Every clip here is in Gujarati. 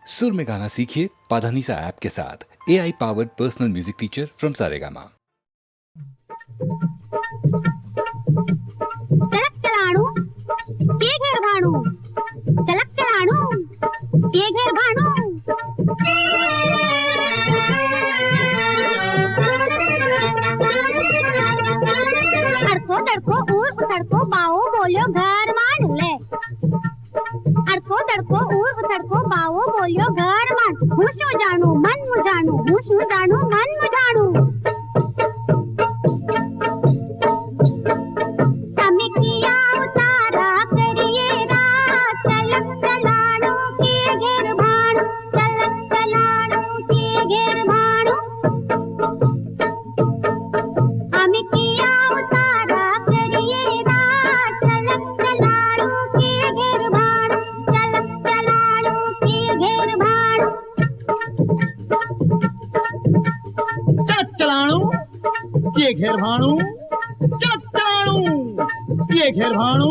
सुर में गाना सीखिए पाधानीसा ऐप के साथ। AI powered personal music teacher from Saregama. चलक चलाणू के घर भाणू, चलक चलाणू के घर भाणू। अड़को दड़को ऊर उतड़को बाओ बोलियो घर मान ले। अड़को दड़को ऊर उतड़को बाओ बोलियो घर मान। हूँ शू जानू मन मुझाणू, हूँ शू जानू मन मुझाणू। ये घेर भाणू, चलक चलाणू ये घेर भाणू।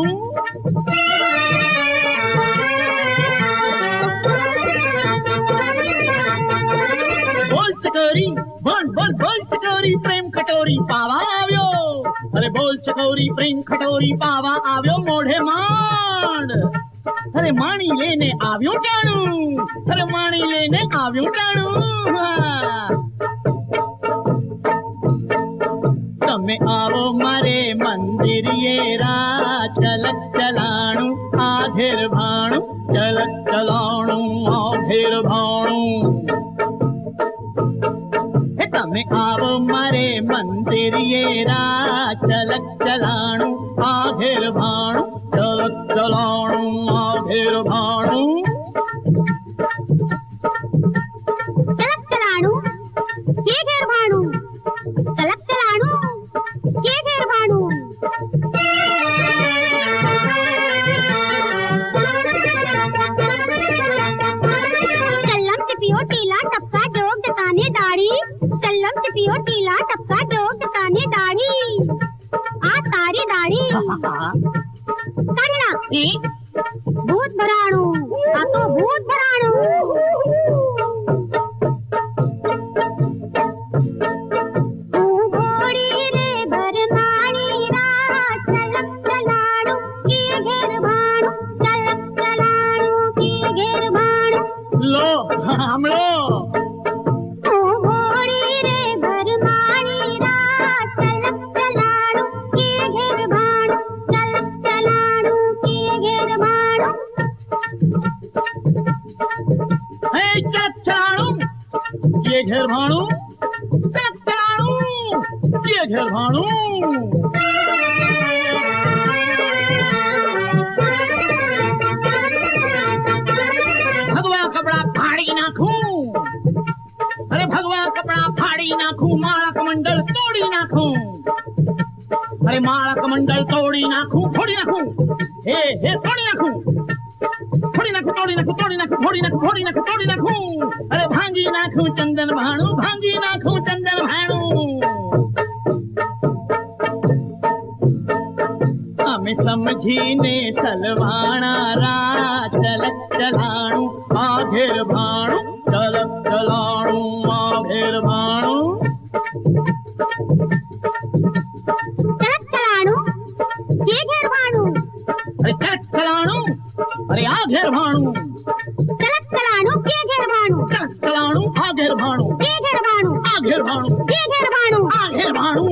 बोल चकोरी बोल बोल बोल चकोरी प्रेम खटोरी पावा आव्यो। अरे बोल चकोरी प्रेम खटोरी पावा आव्यो मोढ़े मांड। अरे माणी लेने आव्यो टाणू, अरे माणी लेने आव्यो टाणू। તમે આવો મારે મંદિરિયે રા, ચલક ચલાણું આઘેર ભાણું, ચલક ચલાણું આઘેર ભાણું। તમે આવો મારે મંદિરિયે રા, ચલક ચલાણું આઘેર ભાણું, ચલક ચલાણું આઘેર ભાણું। चलक चलाणू के घर भाणू, चलक चलाणू के घर भाणू। कल्लम चिपियो टीला टपका जोग जताने दाढ़ी, कल्लम चिपियो टीला टपका जोग जताने दाढ़ी। आ तारी दाढ़ी करना भूत भराणू, आ तो भूत भराणू। ये घेर भाणू, चलक चलाणू ये घेर भाणू। भगवा कपड़ा फाड़ी नाखूं, अरे भगवा कपड़ा फाड़ी नाखूं, माला कमंडल तोड़ी नाखूं। अरे माला कमंडल तोड़ी नाखूं, फोड़ी नाखूं, हे तोड़ी नाखूं, फोड़ी नाखूं, तोड़ी नाखूं, तोड़ी नाखूं, फोड़ी नाखूं, फोड़ी नाखूं, तोड़ी नाखूं। अरे भांगी नाखूं चंदन भाणू, भांगी नाखूं चंदन भाणू। हमें समझीने सलवाणा रा, चलक चलाणू आघेर भाणू, चलक चलाणू आघेर भाणू। चलक चलाणू के घर भाणू, अरे चलक चलाणू अरे आघेर भाणू, चलक चलाणू के घर भाणू, चलक चलाणू आघेर भाणू, के घर भाणू, आघेर भाणू, के घर भाणू, आघेर भाणू।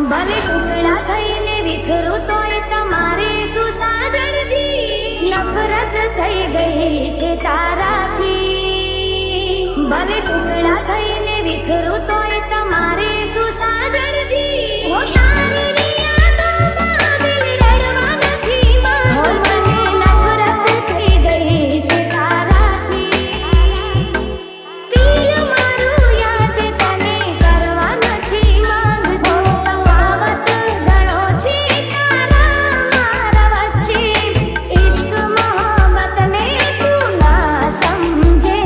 ભલે ટુકડા થઈને વિખરું તોય તમારે શું સાજણજી નફરત થઈ ગઈ છે તારાથી ભલે ટુકડા થઈને વિખરું તોય તમારે શું સાજણજી ઓ તારી યાદોમાં દિલ રડવા નથી માંગતો મને નફરત થઈ ગઈ છે તારાથી દિલ મારું યાદ તને કરવા નથી માંગતો તફાવત ઘણો છે તારા મારા વચ્ચે ઇશ્ક મોહબ્બતને તું ના સમજે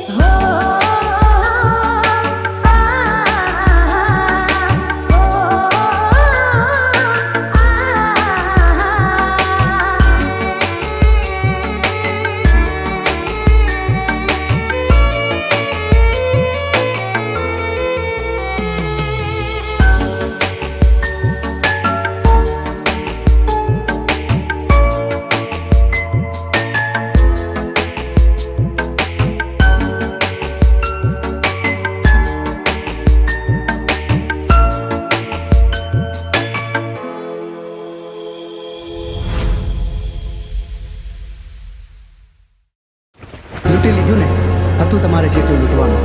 હો લૂંટી લીધું ને હતું તમારે જે કોઈ લૂંટવાનું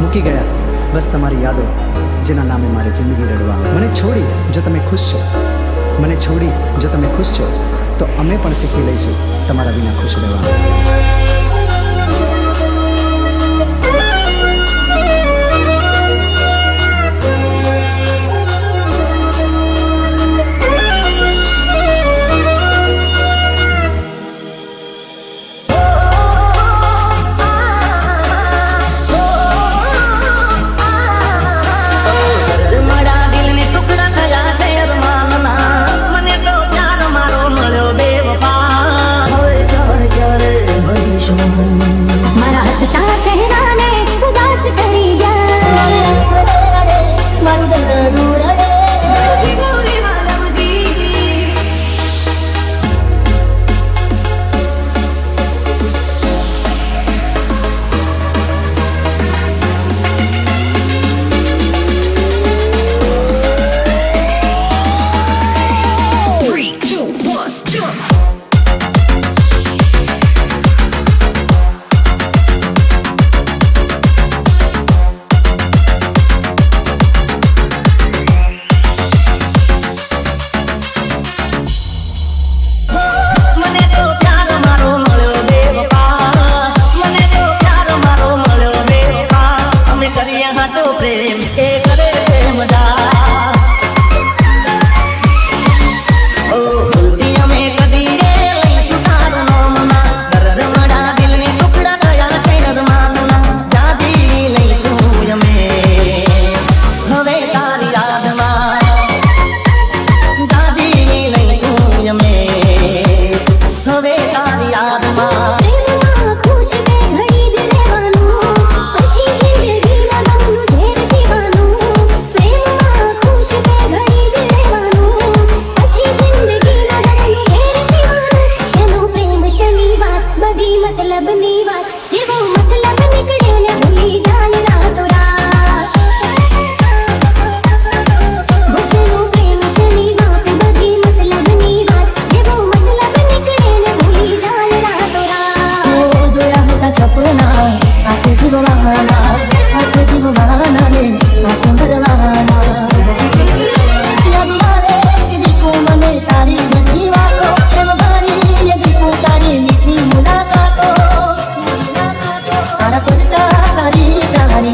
મૂકી ગયા બસ તમારી યાદો જેના નામે મારી જિંદગી રડવાનું મને છોડી જો તમે ખુશ છો મને છોડી જો તમે ખુશ છો તો અમે પણ શીખી લઈશું તમારા વિના ખુશ રહેવાનું મારા દિલને ટુકડા થયા છે અરમાનના મને તો પ્યાર મારો મળ્યો બેવફા હવે ક્યારે મળીશું મારા હસતા ચહેરાને ઉદાસ કરી ગયા મારું દરડું રડે જી ગોરી વાલમજી મને તો પ્યાર મારો મળ્યો બેવફા મને તો પ્યાર મારો મળ્યો બેવફા અમે કરીએ હાચો પ્રેમ એ કરે છે મજા ઓ ભૂલથી અમે કદી રે લઈશું તારું નામના દર્દમડા દિલની ટુકડા થયા છે અરમાનના જાજી લઈશું અમે હવે તારી યાદમાં જાજી લઈશું અમે હવે તારી યાદમાં પ્રેમમાં ખુશ બે ઘડી જ રહેવાનું પછી જિંદગીના ગમનું ઝેર પીવાનું પ્રેમમાં ખુશ બે ઘડી જ રહેવાનું પછી જિંદગીના ગમનું ઝેર પીવાનું શેનો પ્રેમ શેની વાત બધી મતલબની વાત જેવો મતલબ નીકળે ને ભૂલી જાય રાતો રાત શેનો પ્રેમ શેની વાત બધી મતલબની વાત જેવો મતલબ નીકળે ને ભૂલી જાય રાતો રાત જોયા હતા સપના સાથે જીવવાના ને સાથે મરવાના યાદમાં રહે છે દીકુ મને તારી બધી વાતો પ્રેમ ભરી એ દીકુ તારી મીઠી મુલાકાતો તારા કરતા સારી તારી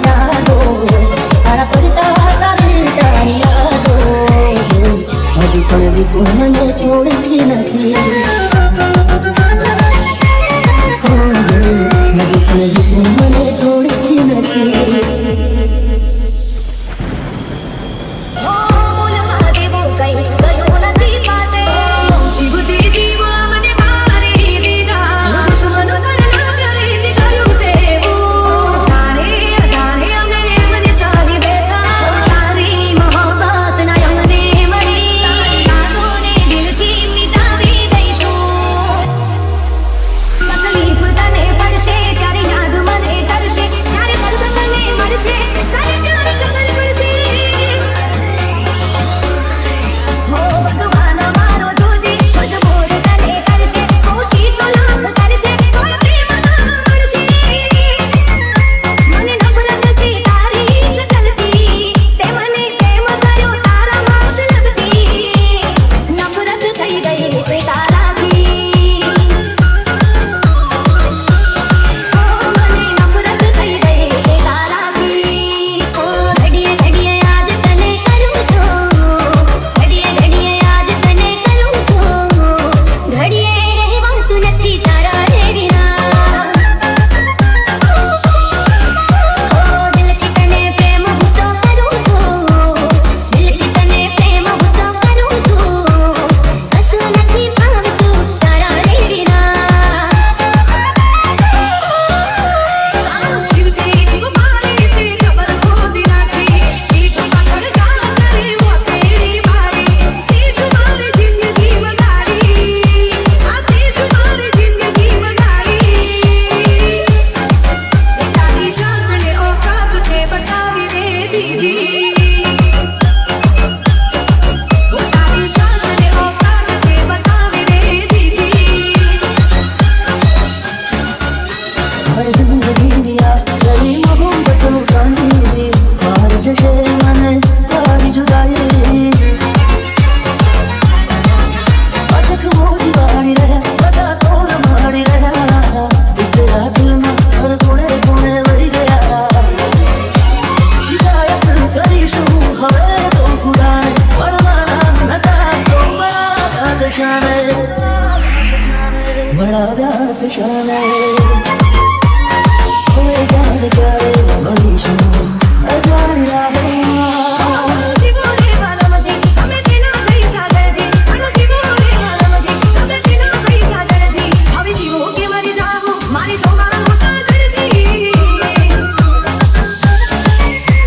ક્ષણે હવે જાણે ક્યારે મળીશું અજાણી રાહોમાં જીવો રે વાલમજી અમે તેના ગઈ સાગરજી અનુ જીવો રે વાલમજી અમે તેના ગઈ સાગરજી હવે જીવો કે મરી જાવો મારી જોવાનો સાગરજી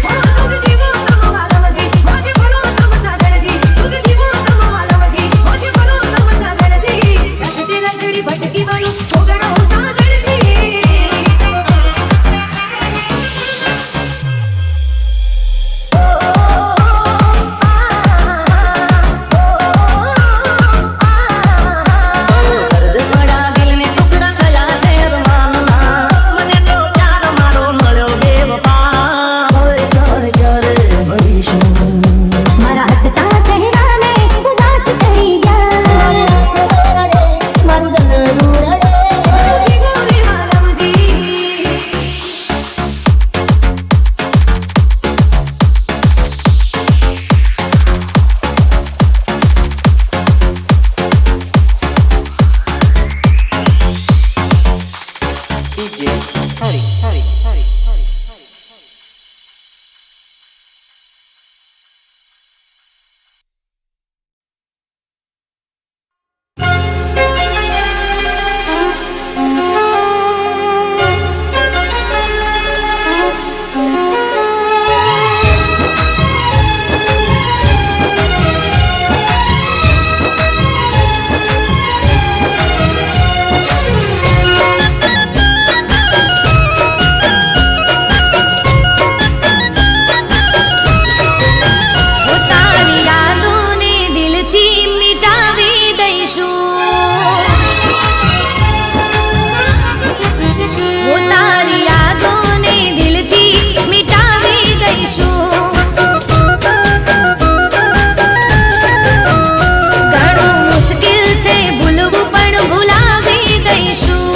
હો સુખ જીવો તમ વાલમજી મોજે ફરો તમ સાગરજી સુખ જીવો તમ વાલમજી મોજે ફરો તમ સાગરજી રસ્તે રજડી ભટકી બનો છોકરા સાગરજી દર્દ પડા દિલને ટુકડા થયા છે અરમાનના મને તો પ્યાર મારો મળ્યો બેવફા હવે જાણે ક્યારે મળીશું મારા હસતા ચહેરાને ઉદાસ થઈ ગયા મારું દરડું રડે જીવો રે વાલમજી તારી યાદોને દિલથી મિટાવી દઈશું તારી યાદોને દિલથી મિટાવી દઈશું ઘણું મુશ્કેલ છે ભૂલવું પણ ભૂલાવી દઈશું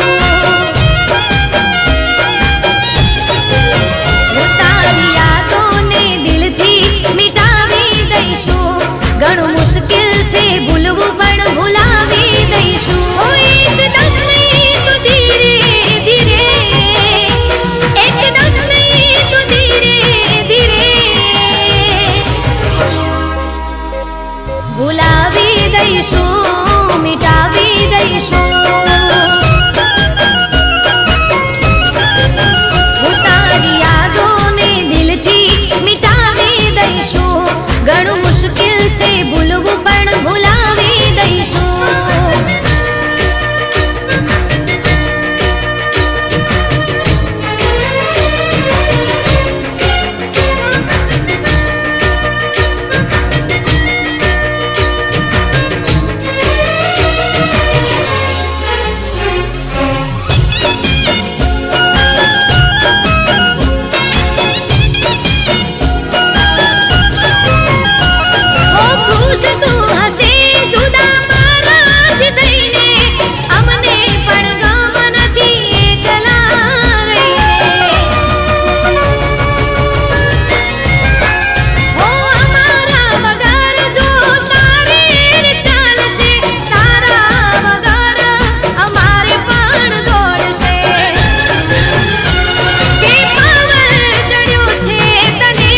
તારી યાદોને દિલથી મિટાવી દઈશું ઘણું મુશ્કેલ છે ભૂલવું પણ ભૂલાવી દઈશું ઓ એકદમ નહીં તો ધીરે ધીરે એકદમ નહીં તો ધીરે ધીરે ભૂલાવી દઈશું મિટાવી દઈશું તારી યાદોને દિલથી મિટાવી દઈશું ઘણું મુશ્કેલ છે ભૂલવું પણ ભૂલાવી દઈશું ઓ ખુશ તું હશે જુદા મારાથી થઈને અમને પણ ગમ નથી એકલા રહીને ઓ અમારા વગર જો તારે ચાલશે તારા વગર અમારે પણ દોડશે જે પાવર ચડ્યો છે તને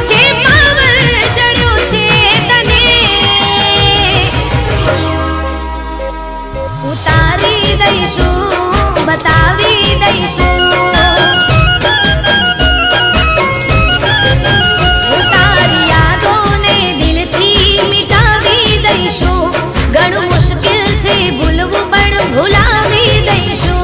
જે પાવર ચડ્યો છે તને ઉતારી દઈશું બતાવી દઈશું તારી યાદોને દિલથી મિટાવી દઈશું ઘણું મુશ્કેલ છે ભૂલવું પણ ભૂલાવી દઈશું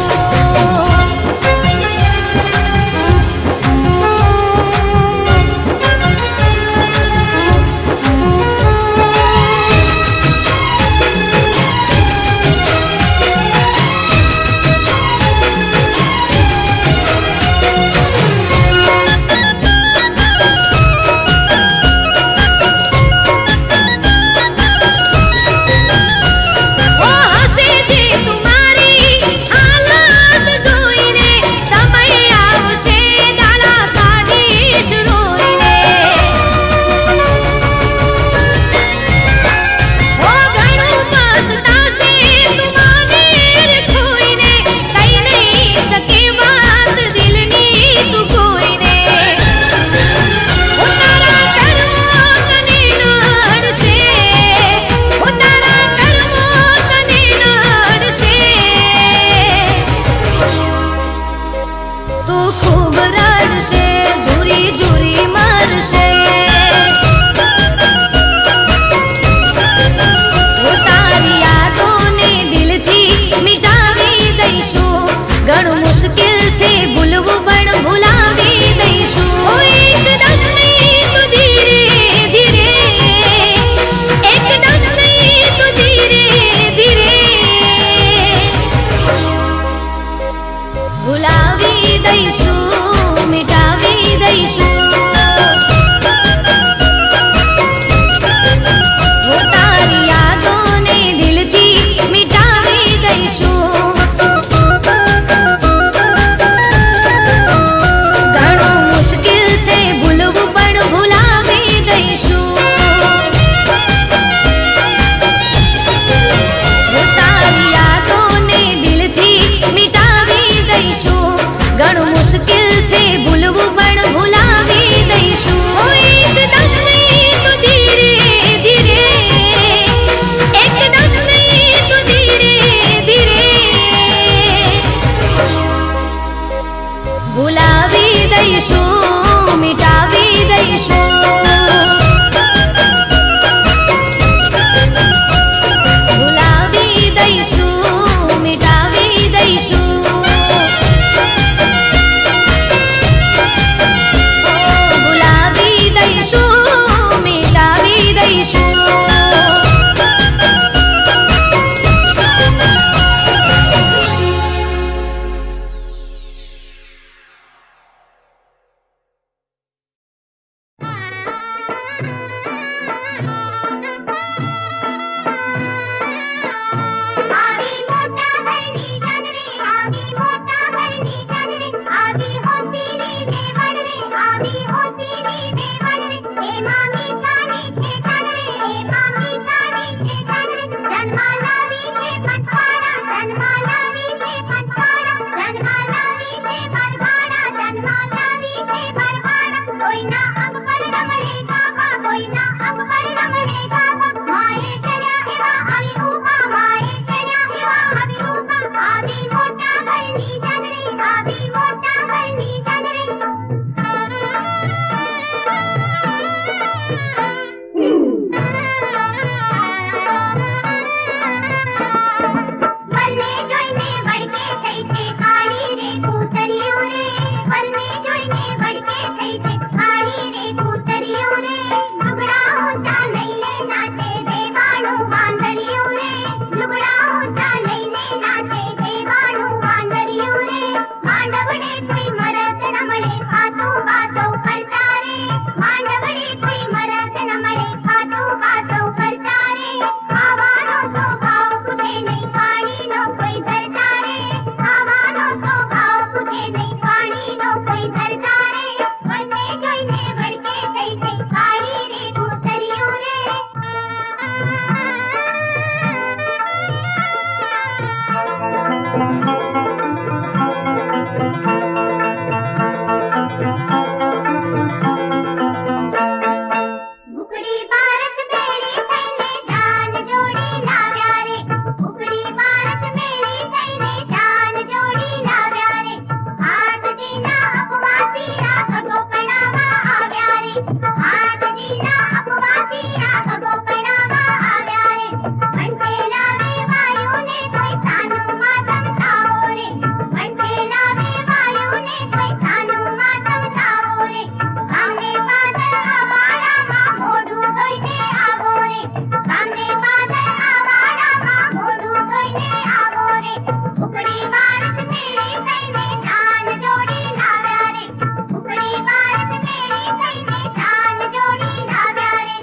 ભૂખડી ભારત મેરી થઈને જાન જોડી લાવ્યા રે ભૂખડી ભારત મેરી થઈને જાન જોડી લાવ્યા રે હાથજીના અપવાસી આ સગો પૈણાવા આવ્યા રે હાથજીના અપવાસી આ સગો પૈણાવા આવ્યા રે વંચેલા વેવાયોને કોઈ સાનું માં સમજાવો રે વંચેલા વેવાયોને કોઈ સાનું માં સમજાવો રે સામે પાદર આવાળામાં મોઢું ધોઈને આવો રે સામે પાદર આવાળામાં મોઢું ધોઈને આવો રે ભૂખડી ભારત મેરી થઈને જાન જોડી લાવ્યા રે ભૂખડી ભારત મેરી થઈને જાન જોડી લાવ્યા રે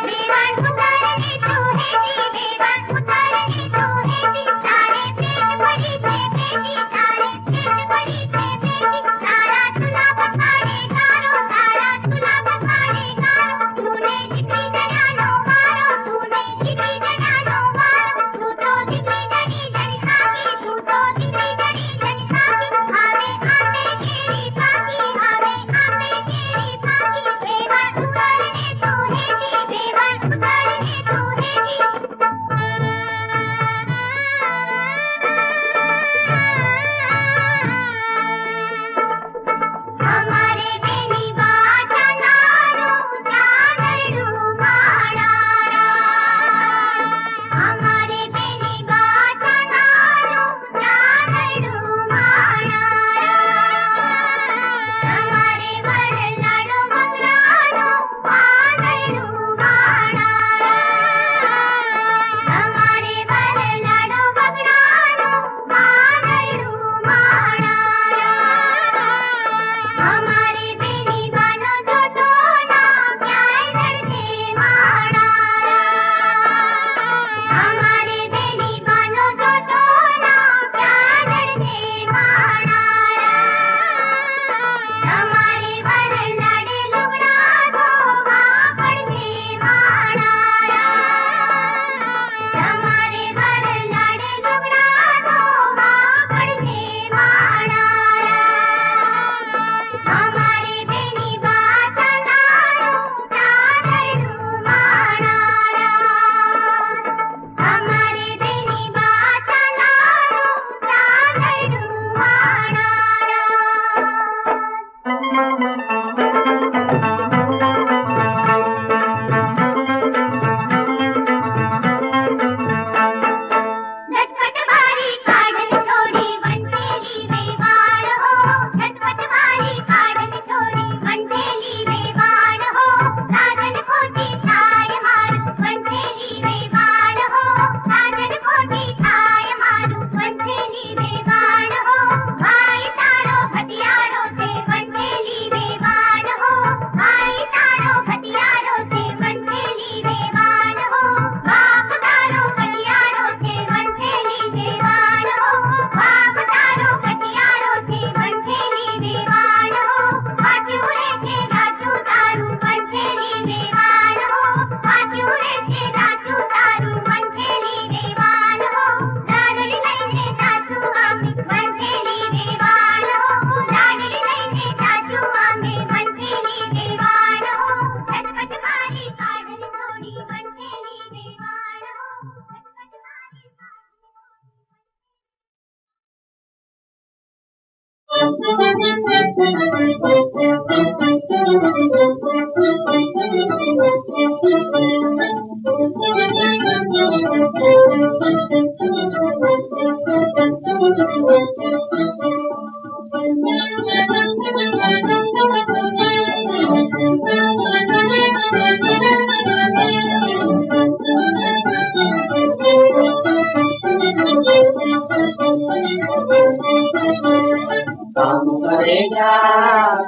વેવાણ ઉતારને તો હેજી વેવાણ ઉતારને તો હેજી તારે પેટ પડી છે બેટી તારે પેટ પડી છે બેટી તારા ચૂલા પકાડે ગારો તારા ચૂલા પકાડે ગારો તુને દીકરી જણાનો વારો તુને દીકરી જણાનો વારો તું તો દીકરી જણી જણી ખાકી તું તો દીકરી જણી જણી ખાકી આવે આમે કેરી પાકી આવે આમે કેરી પાકી વેવાણ ઉતારને તો હેજી વેવાણ ઉતારને તો હેજી हमारे बेनी बाजा नारो जागरू माड़ा हमारे बेनी बाजा नारो जागरू माड़ा हमारे वरलाडो मगराडो वागरू माड़ा हमारे वरलाडो मगराडो वागरू माड़ा हमारी बेनी बानो जोटोना क्याय लड़के माड़ा हमारी बेनी बानो जोटोना क्याय लड़के माड़ा हमारी वरलाडे लुगड़ा धोवा पड़के माड़ा हमारे वरलाडे लुगड़ा धोवा पड़के माड़ा हमारी बेनी बाजा नारो जागरू माड़ा हमारी बेनी बाजा नारो जागरू माड़ा झटपट वाली काढन छोड़ी वंचेली वेवाण हो झटपट वाली काढन छोड़ी वंचेली वेवाण हो राजन खोटी छाय मारू वंचेली वेवाण हो राजन खोटी छाय मारू वंचेली वेवाण हो भाई तारो भटियारो से वंचेली वेवाण हो भाई तारो भटियारो से वंचेली वेवाण हो बाप तारो भटियारो से वंचेली वेवाण हो बाप तारो भटियारो से वंचेली वेवाण हो हाचुरे के राजू तारू वंचेली वेवाण हो हाचुरे के राजू तारू वंचेली वेवाण हो लाडली लઈને સાસુ આમે વંચેલી વેવાણ હો લાડલી લઈને સાસુ આમે વંચેલી વેવાણ હો झटपट वाली काढन छोड़ी वंचेली वेवाण हो झटपट वाली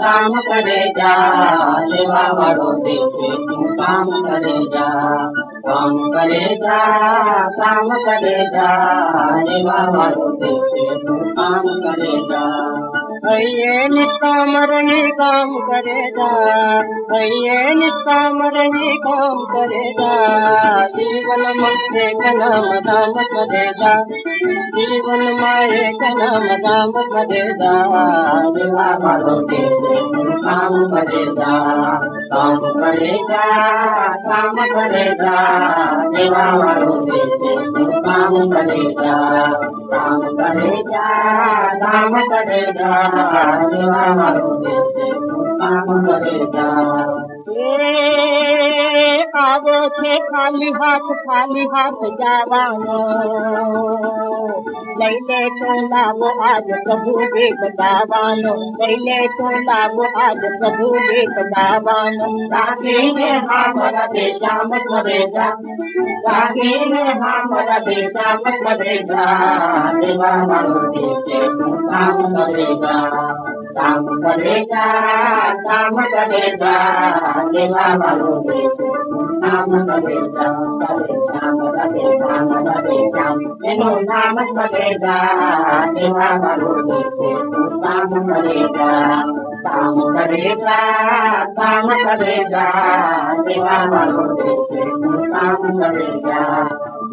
काम करे जा लेवा वाળો દેખે તું કામ કરે જા લેવા વાળો દેખે તું કામ કરે જા ये निष्काम रही काम करेगा, ये निष्काम रही काम करेगा, जीवन में एक नाम दाम करेगा, जीवन में एक नाम दाम करेगा, सेवा वालों के काम करेगा, काम करेगा, काम करेगा, सेवा वालों के काम करेगा, काम करेगा, काम करेगा, सेवा वालों के काम करेगा। आवो छे खाली हाथ जावानो, लैले तो लावो आज प्रभु देख दावानो, लैले तो लावो आज प्रभु देख दावानो, राखी में हमारा देशा मत करेगा, राखी में हमारा देशा मत करेगा, सेवा वालों के काम करेगा, काम करेगा, काम करेगा, सेवा वालों के काम करेगा, काम करेगा, तेनो नाम करेगा, सेवा वालों के काम करेगा, काम करेगा, काम करेगा, सेवा वालों के काम करेगा।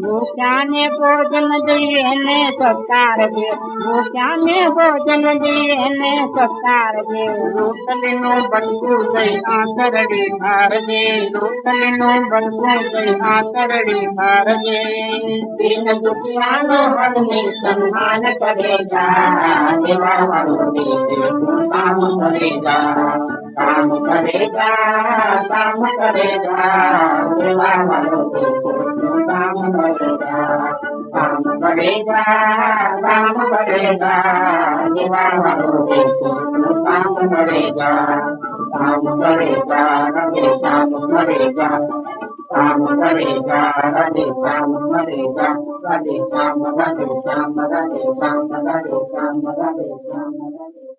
भूख्याने भोजन दिए ने सत्कार दे, भूख्याने भोजन दिए ने सत्कार दे, रोटली नो बड़कू दई आंतरड़ी भार दे, रोटली नो बड़कू दई आंतरड़ी भार दे, दीन दुखियानो हर में सम्मान करेगा, सेवा वालों के काम करेगा, काम करेगा, काम करेगा, सेवा वालों के काम करेगा, काम करेगा, काम करेगा, सेवा वालों के काम करेगा, काम करेगा, रवि श्याम करेगा, काम करेगा, रवि श्याम करेगा, रवि श्याम, रवि श्याम, रवि श्याम, रवि श्याम, रवि श्याम, रवि